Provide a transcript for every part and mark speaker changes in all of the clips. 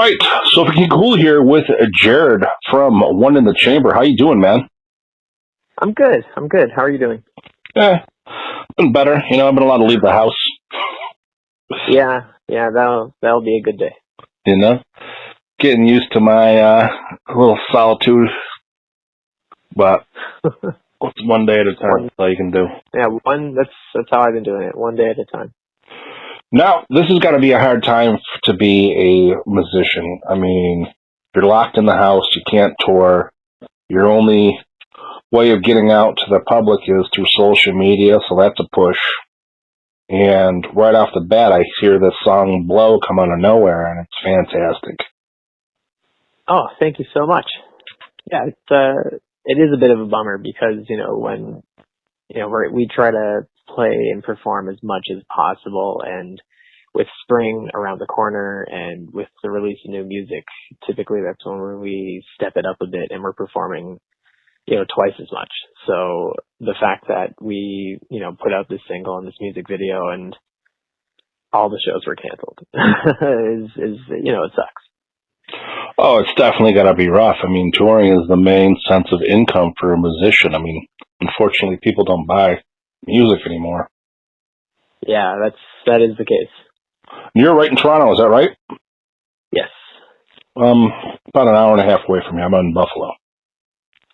Speaker 1: right, so if we can cool here with Jared from One in the Chamber. How you doing, man?
Speaker 2: I'm good. How are you doing?
Speaker 1: Been better. I've been allowed to leave the house.
Speaker 2: Yeah, that'll be a good day.
Speaker 1: Getting used to my little solitude, but it's one day at a time. That's all you can do.
Speaker 2: Yeah, that's how I've been doing it, one day at a time.
Speaker 1: Now, this has got to be a hard time to be a musician. I mean, you're locked in the house, you can't tour. Your only way of getting out to the public is through social media, so that's a push. And right off the bat, I hear this song "Blow" come out of nowhere, and it's fantastic.
Speaker 2: Oh, thank you so much. Yeah, it is a bit of a bummer because when we try to play and perform as much as possible, and with spring around the corner and with the release of new music, typically that's when we step it up a bit and we're performing twice as much. So the fact that we put out this single and this music video and all the shows were canceled is it sucks.
Speaker 1: Oh, it's definitely got to be rough. I mean, touring is the main sense of income for a musician. I mean, unfortunately, people don't buy music anymore.
Speaker 2: Yeah, that is the case.
Speaker 1: You're right in Toronto, is that right?
Speaker 2: Yes.
Speaker 1: About an hour and a half away from me. I'm in Buffalo.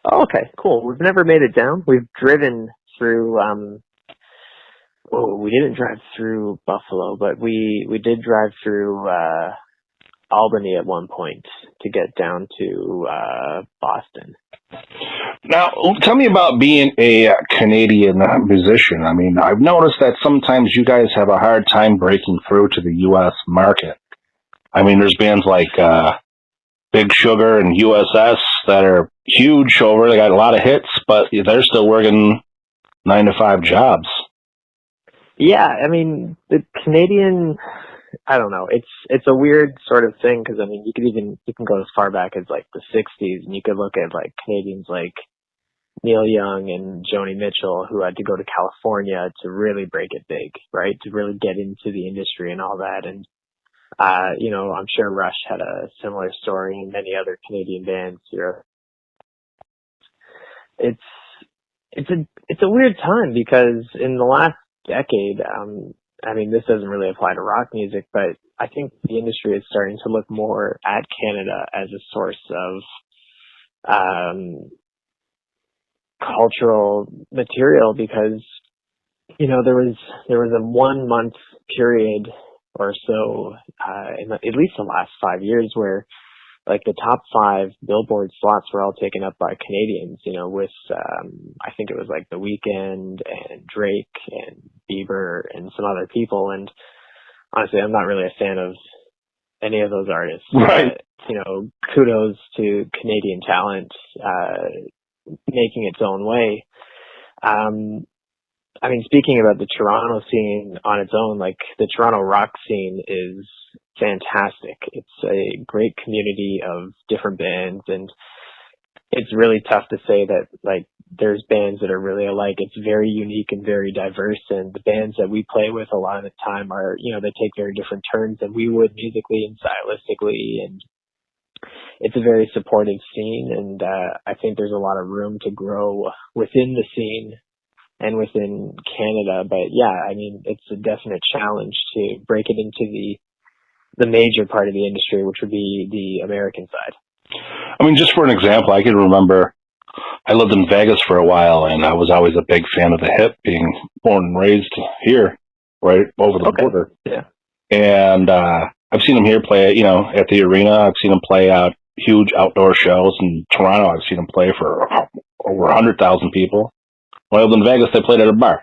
Speaker 2: Oh, okay, cool. We've never made it down. We've driven through. We didn't drive through Buffalo, but we did drive through Albany at one point to get down to Boston.
Speaker 1: Now, tell me about being a Canadian musician. I mean, I've noticed that sometimes you guys have a hard time breaking through to the U.S. market. I mean, there's bands like Big Sugar and USS that are huge over. They got a lot of hits, but they're still working 9-to-5 jobs.
Speaker 2: Yeah, I mean, the Canadian, I don't know. It's a weird sort of thing because, I mean, you can go as far back as like the 60s, and you could look at like Canadians like Neil Young and Joni Mitchell, who had to go to California to really break it big, right? To really get into the industry and all that. And I'm sure Rush had a similar story, and many other Canadian bands here. It's a weird time because in the last decade, I mean, this doesn't really apply to rock music, but I think the industry is starting to look more at Canada as a source of cultural material because there was a 1 month period or so in at least the last 5 years where like the top 5 Billboard slots were all taken up by Canadians, with I think it was like The Weeknd and Drake and Bieber and some other people. And honestly, I'm not really a fan of any of those artists.
Speaker 1: Right.
Speaker 2: Kudos to Canadian talent making its own way. I mean, speaking about the Toronto scene on its own, like the Toronto rock scene is fantastic. It's a great community of different bands, and it's really tough to say that like there's bands that are really alike. It's very unique and very diverse, and the bands that we play with a lot of the time are, they take very different turns than we would musically and stylistically, and it's a very supportive scene, and I think there's a lot of room to grow within the scene and within Canada. But yeah, I mean, it's a definite challenge to break it into the major part of the industry, which would be the American side.
Speaker 1: I mean, just for an example, I can remember I lived in Vegas for a while, and I was always a big fan of the Hip, being born and raised here, right over the border.
Speaker 2: Yeah.
Speaker 1: And I've seen them here play, at the arena. I've seen them play out huge outdoor shows. In Toronto, I've seen them play for over 100,000 people. When I lived in Vegas, they played at a bar.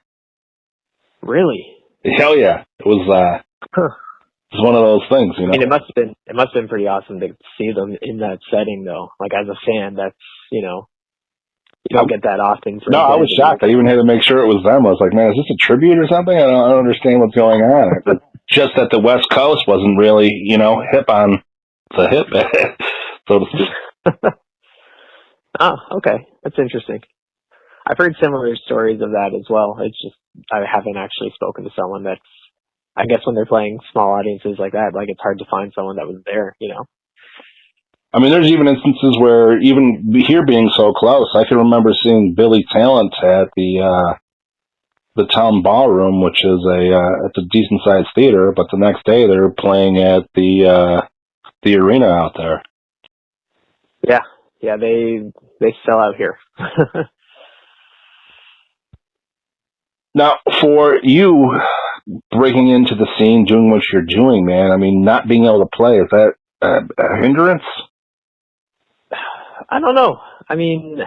Speaker 2: Really?
Speaker 1: Hell yeah! It was. It's one of those things,
Speaker 2: I mean, it must have been pretty awesome to see them in that setting, though. Like as a fan, that's you don't get that often.
Speaker 1: No, I was shocked. I even had to make sure it was them. I was like, man, is this a tribute or something? I don't understand what's going on. Just that the West Coast wasn't really, hip on the hip, so to speak.
Speaker 2: Oh, okay, that's interesting. I've heard similar stories of that as well. It's just I haven't actually spoken to someone I guess when they're playing small audiences like that, like it's hard to find someone that was there,
Speaker 1: I mean, there's even instances where even here being so close, I can remember seeing Billy Talent at the town ballroom, which is it's a decent sized theater, but the next day they're playing at the arena out there.
Speaker 2: Yeah, they sell out here.
Speaker 1: Now, for you breaking into the scene, doing what you're doing, man, I mean, not being able to play, is that a hindrance?
Speaker 2: I don't know. I mean,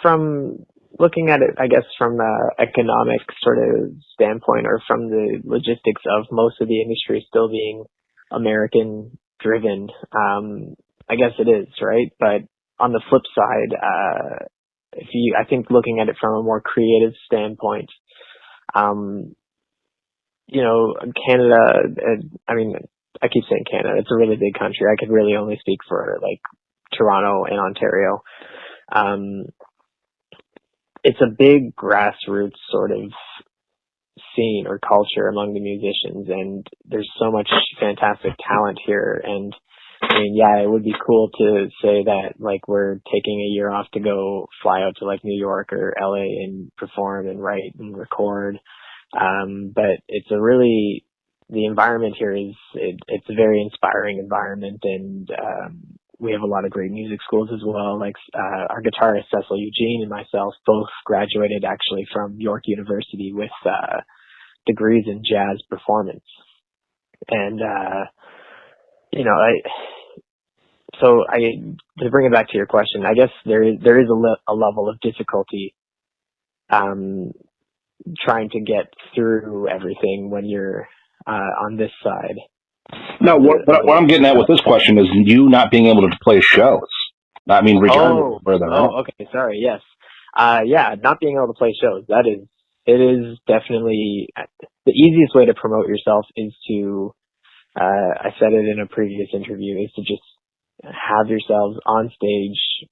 Speaker 2: from looking at it, I guess from the economic sort of standpoint, or from the logistics of most of the industry still being American driven, I guess it is, right? But on the flip side, I think looking at it from a more creative standpoint, um, Canada, I mean, I keep saying Canada, it's a really big country. I could really only speak for like Toronto and Ontario. Um, it's a big grassroots sort of scene or culture among the musicians, and there's so much fantastic talent here. And I mean, yeah, it would be cool to say that like we're taking a year off to go fly out to like New York or LA and perform and write and record. But it's the environment here it's a very inspiring environment, and we have a lot of great music schools as well. Like our guitarist Cecil Eugene and myself both graduated actually from York University with degrees in jazz performance. And to bring it back to your question, I guess there is a level of difficulty trying to get through everything when you're on this side.
Speaker 1: No, what I'm getting at with this question is you not being able to play shows. I mean, regardless of where they're at.
Speaker 2: Okay, sorry, yes. Yeah, not being able to play shows, it is definitely the easiest way to promote yourself is to, I said it in a previous interview, is to just have yourselves on stage,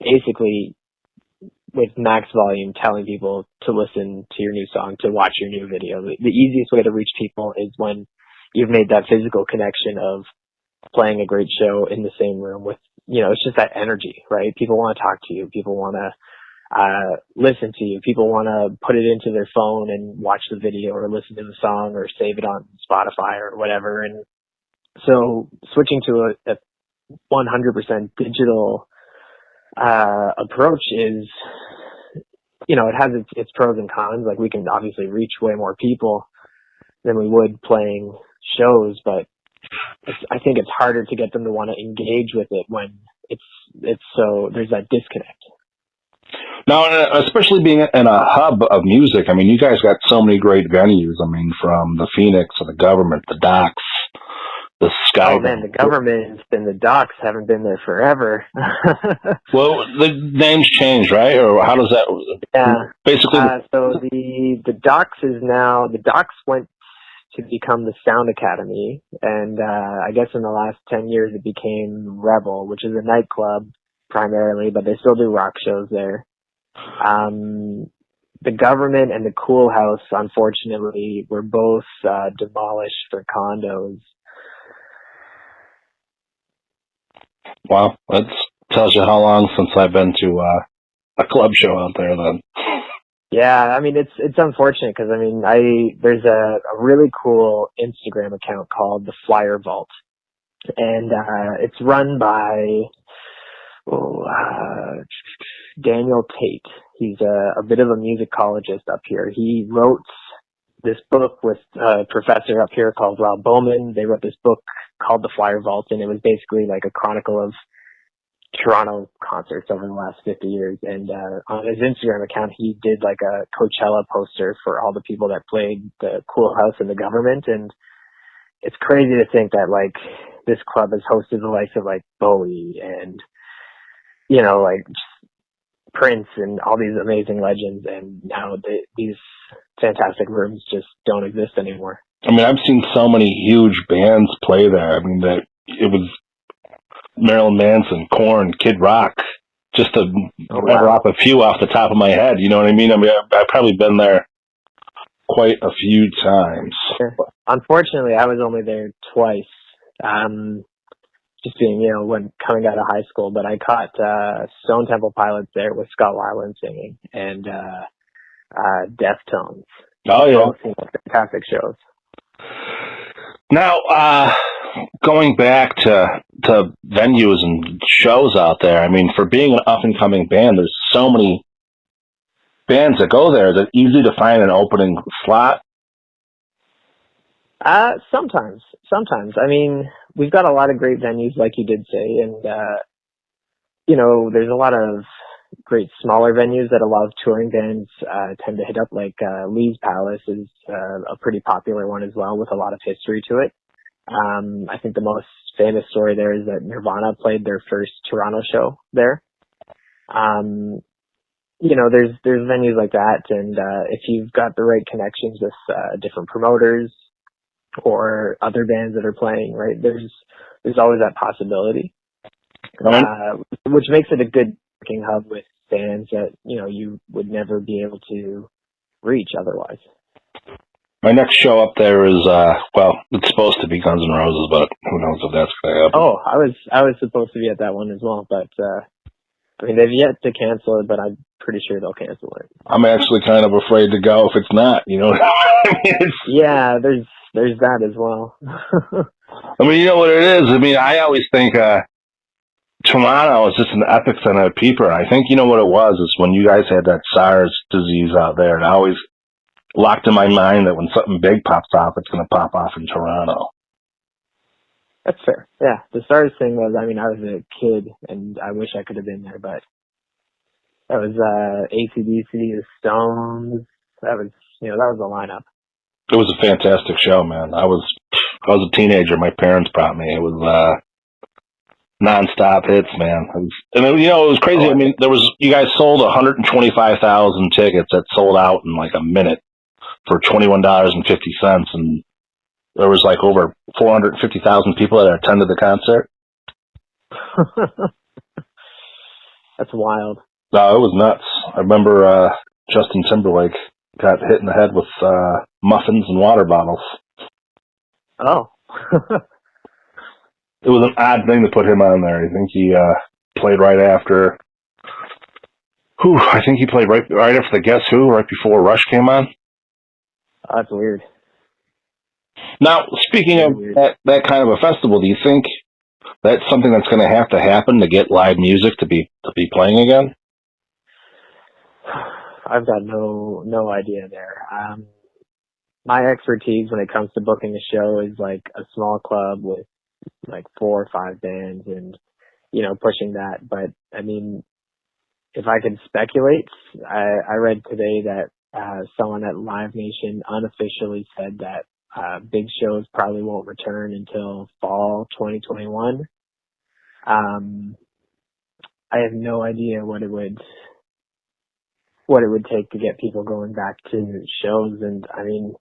Speaker 2: basically with max volume, telling people to listen to your new song, to watch your new video. The easiest way to reach people is when you've made that physical connection of playing a great show in the same room with, it's just that energy, right? People want to talk to you. People want to listen to you. People want to put it into their phone and watch the video or listen to the song or save it on Spotify or whatever. And so switching to a 100% digital approach is, it has its pros and cons. Like we can obviously reach way more people than we would playing shows, but I think it's harder to get them to want to engage with it when it's so there's that disconnect.
Speaker 1: Now, especially being in a hub of music, I mean, you guys got so many great venues. I mean, from the Phoenix to the Government, the Docks, the Sky.
Speaker 2: Oh man, the Government and the Docks haven't been there forever.
Speaker 1: Well, the names changed, right? Or how does that?
Speaker 2: Yeah.
Speaker 1: Basically,
Speaker 2: so the Docks went to become the Sound Academy, and I guess in the last 10 years it became Rebel, which is a nightclub primarily, but they still do rock shows there. The Government and the Cool House, unfortunately, were both demolished for condos.
Speaker 1: Wow, that tells you how long since I've been to a club show out there. Then.
Speaker 2: Yeah, I mean it's unfortunate because there's a really cool Instagram account called the Flyer Vault, and it's run by Daniel Tate. He's a bit of a musicologist up here. He wrote this book with a professor up here called Rob Bowman. They wrote this book called The Flyer Vault, and it was basically like a chronicle of Toronto concerts over the last 50 years. And on his Instagram account, he did like a Coachella poster for all the people that played the Cool House and the Government. And it's crazy to think that like this club has hosted the likes of like Bowie and, like Prince and all these amazing legends. And now these fantastic rooms just don't exist anymore.
Speaker 1: I mean, I've seen so many huge bands play there. I mean, that it was Marilyn Manson, Korn, Kid Rock, just to rattle off a few off the top of my head. You know what I mean? I mean, I've probably been there quite a few times.
Speaker 2: Unfortunately, I was only there twice. just being, when coming out of high school, but I caught Stone Temple Pilots there with Scott Weiland singing and Deftones.
Speaker 1: Oh yeah.
Speaker 2: Both fantastic shows.
Speaker 1: Now, going back to venues and shows out there, I mean, for being an up and coming band, there's so many bands that go there. Is it easy to find an opening slot?
Speaker 2: Sometimes. I mean, we've got a lot of great venues, like you did say, and there's a lot of great smaller venues that a lot of touring bands tend to hit up, like Lee's Palace is a pretty popular one as well, with a lot of history to it. I think the most famous story there is that Nirvana played their first Toronto show there. There's venues like that, and if you've got the right connections with different promoters or other bands that are playing, right, there's always that possibility, which makes it a good working hub with bands that you would never be able to reach otherwise.
Speaker 1: My next show up there is it's supposed to be Guns N' Roses, but who knows if that's going to happen.
Speaker 2: Oh, I was supposed to be at that one as well, but I mean, they've yet to cancel it, but I'm pretty sure they'll cancel it.
Speaker 1: I'm actually kind of afraid to go if it's not, I mean,
Speaker 2: yeah, there's that as well.
Speaker 1: I mean, you know what it is? I mean, I always think Toronto is just an epicenter of people. I think you know what it was is when you guys had that SARS disease out there, and I always locked in my mind that when something big pops off, it's going to pop off in Toronto.
Speaker 2: That's fair. Yeah, the SARS thing was, I mean, I was a kid, and I wish I could have been there, but that was AC/DC, the Stones. That was the lineup.
Speaker 1: It was a fantastic show, man. I was a teenager. My parents brought me. It was nonstop hits, man. It was crazy. I mean, you guys sold 125,000 tickets that sold out in like a minute for $21.50, and there was like over 450,000 people that attended the concert.
Speaker 2: That's wild.
Speaker 1: No, it was nuts. I remember Justin Timberlake got hit in the head with muffins and water bottles.
Speaker 2: Oh.
Speaker 1: It was an odd thing to put him on there. I think he played right after. I think he played right after the Guess Who, right before Rush came on.
Speaker 2: Oh, that's weird.
Speaker 1: Now, speaking of that kind of a festival, do you think that's something that's going to have to happen to get live music to be playing again?
Speaker 2: I've got no idea there. My expertise when it comes to booking a show is like a small club with like 4 or 5 bands and, pushing that. But I mean, if I could speculate, I read today that someone at Live Nation unofficially said that big shows probably won't return until fall 2021. I have no idea what it would take to get people going back to shows, and I mean,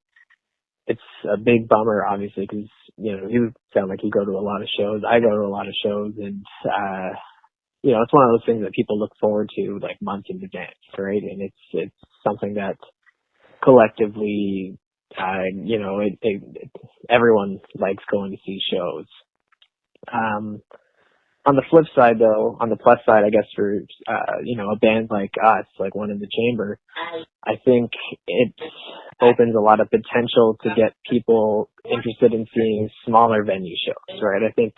Speaker 2: it's a big bummer, obviously, because you sound like you go to a lot of shows. I go to a lot of shows, and it's one of those things that people look forward to like months in advance, right? And it's something that collectively, everyone likes going to see shows. On the flip side, though, on the plus side, I guess for a band like us, like One in the Chamber, I think it opens a lot of potential to get people interested in seeing smaller venue shows, right? I think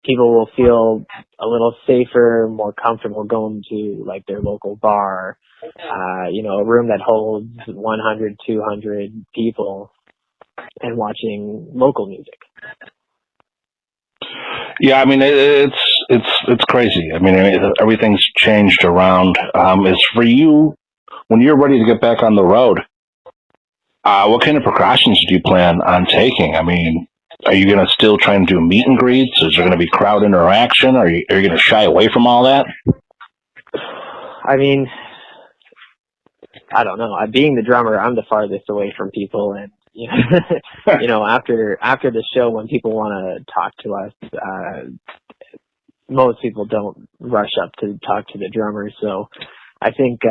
Speaker 2: people will feel a little safer, more comfortable going to like their local bar, a room that holds 100, 200 people and watching local music.
Speaker 1: Yeah, I mean it's crazy. I mean everything's changed around. Is for you when you're ready to get back on the road? What kind of precautions do you plan on taking? I mean, are you going to still try and do meet and greets? Is there going to be crowd interaction? Are you going to shy away from all that?
Speaker 2: I mean, I don't know. Being the drummer, I'm the farthest away from people, and after the show, when people want to talk to us, most people don't rush up to talk to the drummer. So I think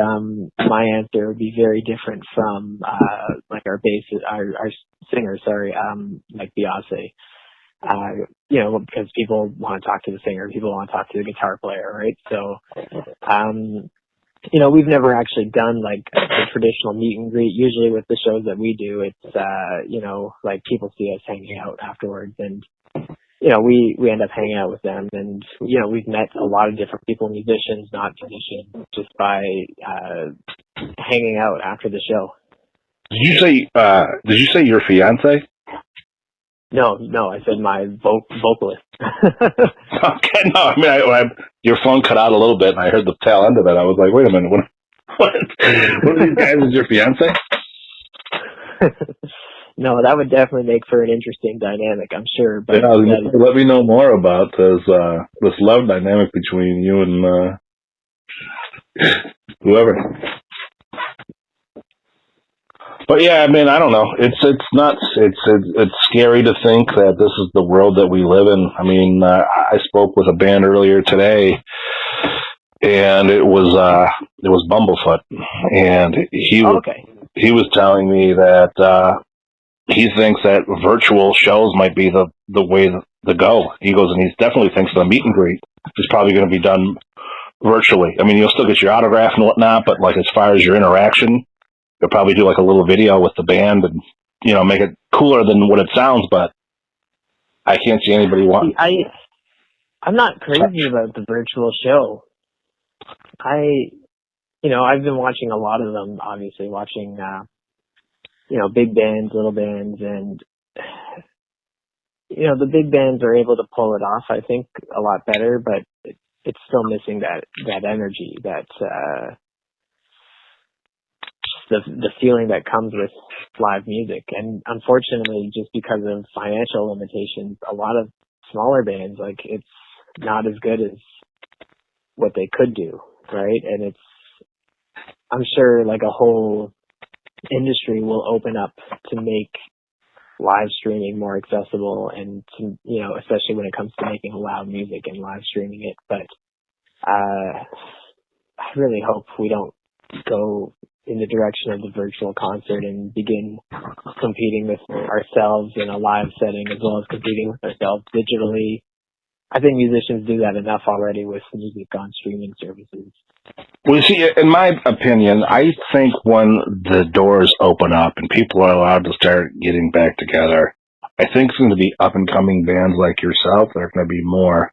Speaker 2: my answer would be very different from like our singer, like Beyonce. because people want to talk to the singer, people want to talk to the guitar player, right? So, we've never actually done like the traditional meet and greet. Usually with the shows that we do, it's, like people see us hanging out afterwards, and, we end up hanging out with them, and, we've met a lot of different people, musicians, not musicians, just by, hanging out after the show.
Speaker 1: Did you say your fiance?
Speaker 2: No, I said my vocalist.
Speaker 1: Okay, no, I mean, your phone cut out a little bit, and I heard the tail end of it. I was like, wait a minute, what are these guys? Is your fiance?
Speaker 2: No, that would definitely make for an interesting dynamic, I'm sure. But
Speaker 1: let me know more about this love dynamic between you and whoever. But yeah, I mean, I don't know. It's nuts. It's scary to think that this is the world that we live in. I mean, I spoke with a band earlier today, and it was Bumblefoot, and he was telling me that he thinks that virtual shows might be the way to go. He goes, and he definitely thinks the meet and greet is probably going to be done virtually. I mean, you'll still get your autograph and whatnot, but like as far as your interaction, you'll probably do like a little video with the band and, make it cooler than what it sounds, but I can't see anybody wanting.
Speaker 2: I'm not crazy about the virtual show. I've been watching a lot of them, obviously watching, big bands, little bands, and, the big bands are able to pull it off, I think, a lot better, but it's still missing that energy, that, the feeling that comes with live music. And unfortunately, just because of financial limitations, a lot of smaller bands, like, it's not as good as what they could do, right? And I'm sure like a whole industry will open up to make live streaming more accessible, and to, especially when it comes to making loud music and live streaming it. But I really hope we don't go in the direction of the virtual concert and begin competing with ourselves in a live setting as well as competing with ourselves digitally. I think musicians do that enough already with music on streaming services.
Speaker 1: Well, you see, in my opinion, I think when the doors open up and people are allowed to start getting back together, I think it's going to be up-and-coming bands like yourself that are going to be more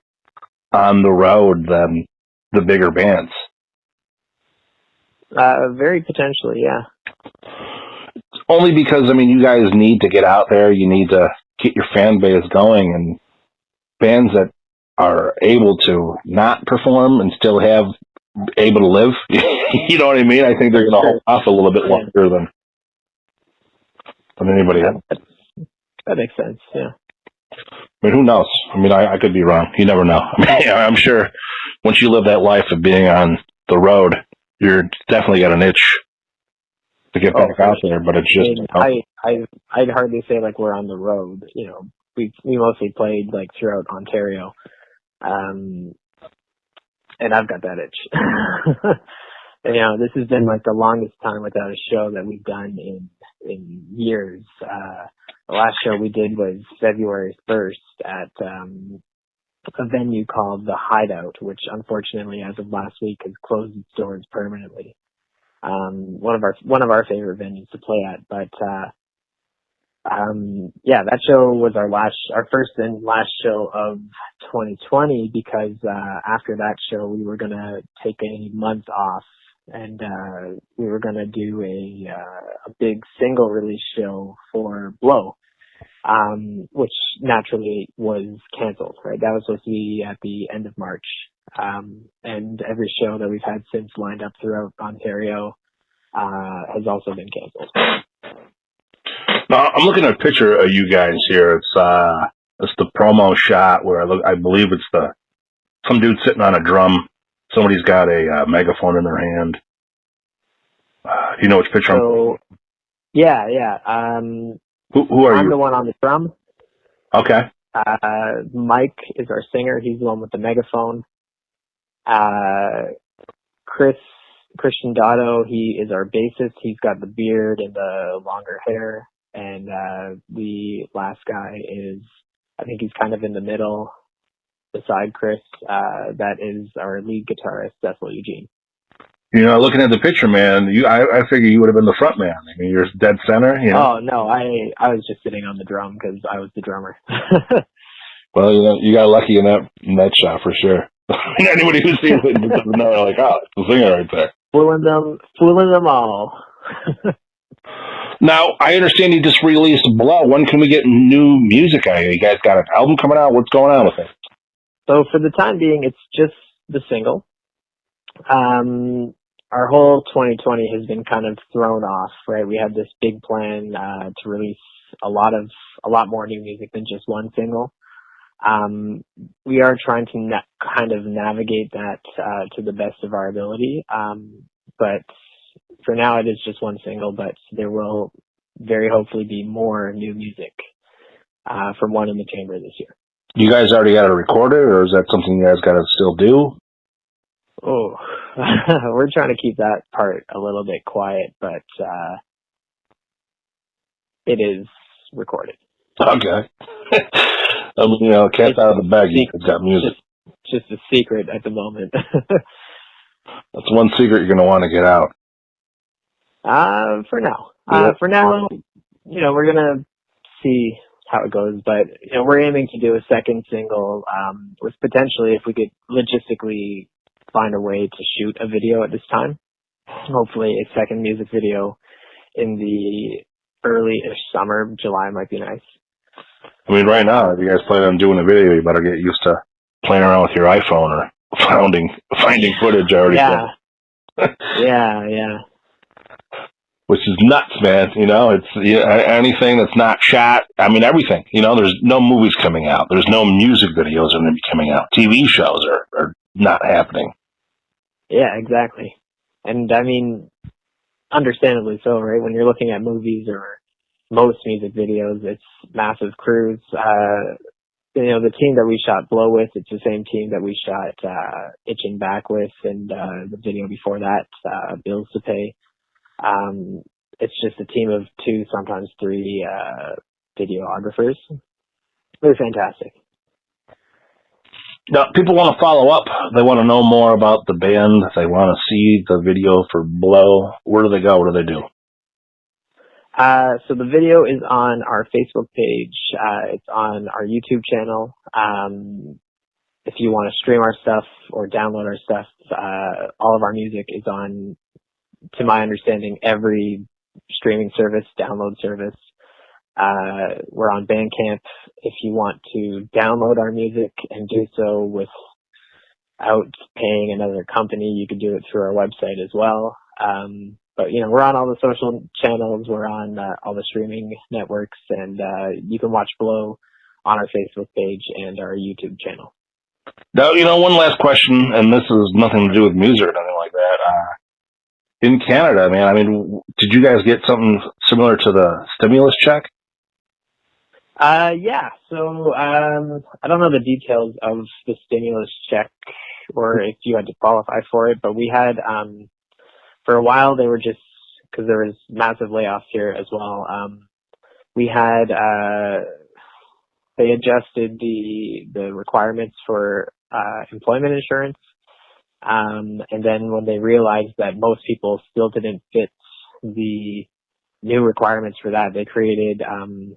Speaker 1: on the road than the bigger bands.
Speaker 2: Very potentially, yeah.
Speaker 1: Only because, I mean, you guys need to get out there. You need to get your fan base going, and bands that are able to not perform and still able to live, you know what I mean? I think they're going to hold off a little bit longer than anybody else.
Speaker 2: That makes sense, yeah.
Speaker 1: I mean, who knows? I mean, I could be wrong. You never know. I mean, I'm sure once you live that life of being on the road, you're definitely got an itch to get back out there, but it's just...
Speaker 2: I'd hardly say like we're on the road. We mostly played like throughout Ontario. And I've got that itch. And, this has been like the longest time without a show that we've done in years. The last show we did was February 1st at a venue called The Hideout, which unfortunately, as of last week, has closed its doors permanently. One of our favorite venues to play at, but that show was our first and last show of 2020, because after that show we were gonna take a month off, and we were gonna do a big single release show for Blow, which naturally was canceled. Right, that was supposed to be at the end of March, and every show that we've had since lined up throughout Ontario has also been canceled.
Speaker 1: Now, I'm looking at a picture of you guys here. It's the promo shot where I believe it's some dude sitting on a drum. Somebody's got a megaphone in their hand. Do you know which picture?
Speaker 2: Yeah.
Speaker 1: Who are you?
Speaker 2: I'm the one on the drum.
Speaker 1: Okay.
Speaker 2: Mike is our singer. He's the one with the megaphone. Christian Dotto, he is our bassist. He's got the beard and the longer hair. And the last guy is I think he's kind of in the middle beside Chris. That is our lead guitarist, Cecil Eugene.
Speaker 1: You know, looking at the picture, man, I figure you would have been the front man. I mean, you're dead center, you know?
Speaker 2: Oh, no, I was just sitting on the drum because I was the drummer.
Speaker 1: Well, you know, you got lucky in that shot for sure. Anybody who sees it doesn't know, like, oh, it's the singer right there.
Speaker 2: Fooling them all.
Speaker 1: Now, I understand you just released Blow. When can we get new music out of you? You guys got an album coming out? What's going on with it?
Speaker 2: So for the time being, it's just the single. Our whole 2020 has been kind of thrown off, right? We had this big plan to release a lot more new music than just one single. We are trying to kind of navigate that to the best of our ability. But for now, it is just one single, but there will very hopefully be more new music from One in the Chamber this year.
Speaker 1: You guys already got it recorded, or is that something you guys got to still do?
Speaker 2: Oh, we're trying to keep that part a little bit quiet, but it is recorded.
Speaker 1: Okay. I mean, you know, cat's out of the bag. It's got music.
Speaker 2: Just a secret at the moment.
Speaker 1: That's one secret you're going to want to get out.
Speaker 2: For now.
Speaker 1: Yeah.
Speaker 2: For now, you know, we're going to see how it goes, but, you know, we're aiming to do a second single, with potentially, if we could logistically find a way to shoot a video at this time, hopefully a second music video in the early-ish summer. July might be nice.
Speaker 1: I mean, right now, if you guys plan on doing a video, you better get used to playing around with your iPhone or finding footage already.
Speaker 2: Yeah.
Speaker 1: Which is nuts, man. You know, it's anything that's not shot. I mean, everything. You know, there's no movies coming out. There's no music videos going to be coming out. TV shows are not happening.
Speaker 2: Yeah, exactly. And I mean, understandably so, right? When you're looking at movies or most music videos, it's massive crews. You know, the team that we shot Blow with, it's the same team that we shot Itching Back with, and the video before that, Bills to Pay. It's just a team of 2, sometimes 3 videographers. They're fantastic.
Speaker 1: Now, people want to follow up. They want to know more about the band. They want to see the video for Blow. Where do they go? What do they do?
Speaker 2: So the video is on our Facebook page. It's on our YouTube channel. If you want to stream our stuff or download our stuff, all of our music is on, to my understanding, every streaming service, download service. We're on Bandcamp. If you want to download our music and do so without paying another company, you can do it through our website as well. But, you know, we're on all the social channels. We're on all the streaming networks, and you can watch Blow on our Facebook page and our YouTube channel.
Speaker 1: Now, you know, one last question, and this has nothing to do with music or anything like that. In Canada, man, I mean, did you guys get something similar to the stimulus check?
Speaker 2: Yeah. So I don't know the details of the stimulus check or if you had to qualify for it, but we had for a while they were just, because there was massive layoffs here as well. We had they adjusted the requirements for employment insurance, and then when they realized that most people still didn't fit the new requirements for that, they created the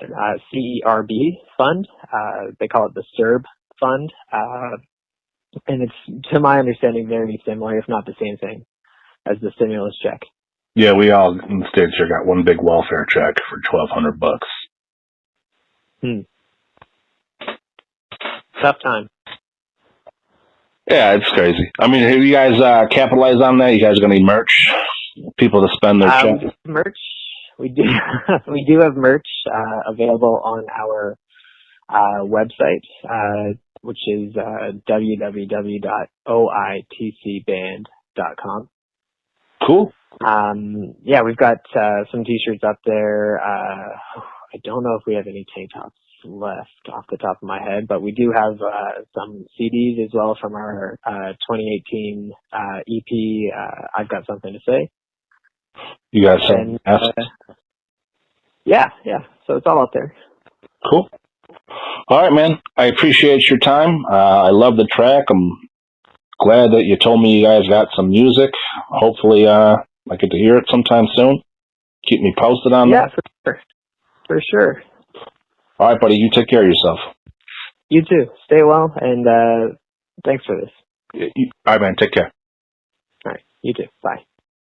Speaker 2: CERB fund. They call it the CERB fund, and it's, to my understanding, very similar, if not the same thing, as the stimulus check.
Speaker 1: Yeah, we all in the States here got one big welfare check for $1,200.
Speaker 2: Tough time.
Speaker 1: Yeah, it's crazy. I mean, have you guys capitalized on that? You guys going to need merch? People to spend their check?
Speaker 2: Merch. We do. We do have merch available on our website, which is www.oitcband.com.
Speaker 1: Cool.
Speaker 2: Yeah, we've got some T-shirts up there. I don't know if we have any tank tops left off the top of my head, but we do have some CDs as well from our 2018 EP. I've Got Something to Say.
Speaker 1: You guys some masks?
Speaker 2: Yeah. So it's all out there.
Speaker 1: Cool. All right, man. I appreciate your time. I love the track. I'm glad that you told me you guys got some music. Hopefully, I get to hear it sometime soon. Keep me posted on that.
Speaker 2: Yeah, for sure.
Speaker 1: All right, buddy. You take care of yourself.
Speaker 2: You too. Stay well, and thanks for this.
Speaker 1: All right, man. Take care.
Speaker 2: All right. You too. Bye.